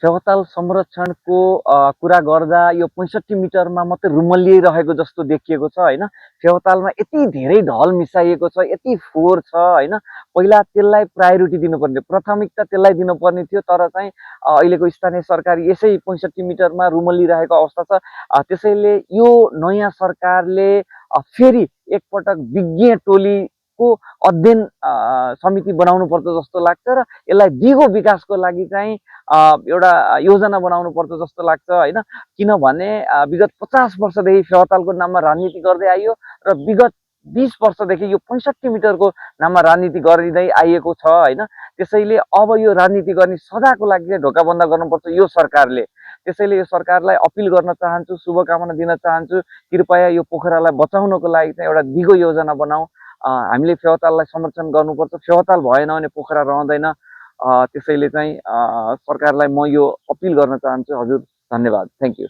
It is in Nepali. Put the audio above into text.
फेवाताल संरक्षणको कुरा गर्दा यो 65 मिटरमा मात्रै रुमल्लिरहेको जस्तो देखिएको छ हैन। फेवातालमा यति धेरै ढल मिसाइएको छ, यति फोहोर छ हैन। पहिला त्यसलाई प्रायोरिटी दिनुपर्ने, प्राथमिकता त्यसलाई दिनुपर्ने थियो, तर चाहिँ अहिलेको स्थानीय सरकार यसै 65 मिटरमा रुमल्लिरहेको अवस्था छ। त्यसैले यो नयाँ सरकारले फेरि एकपटक विज्ञ टोलीको अध्ययन समिति बनाउनु पर्छ जस्तो लाग्छ र यसलाई दिगो विकासको लागि चाहिँ एउटा योजना बनाउनु पर्छ जस्तो लाग्छ हैन। किनभने विगत 50 वर्षदेखि फेवातालको नाममा राजनीति गर्दै आइयो र विगत 20 वर्षदेखि यो 65 मिटरको नाममा राजनीति गरिँदै आइएको छ हैन। त्यसैले अब यो राजनीति गर्ने सदाको लागि चाहिँ ढोकाबन्द गर्नुपर्छ यो सरकारले। त्यसैले यो सरकारलाई अपिल गर्न चाहन्छु, शुभकामना दिन चाहन्छु, कृपया यो पोखरालाई बचाउनको लागि चाहिँ एउटा दिगो योजना बनाऊ। हामीले फेवाताललाई संरक्षण गर्नुपर्छ। फेवाताल भएन भने पोखरा रहँदैन। त्यसैले चाहिँ सरकारलाई म यो अपिल गर्न चाहन्छु। हजुर, धन्यवाद। Thank you.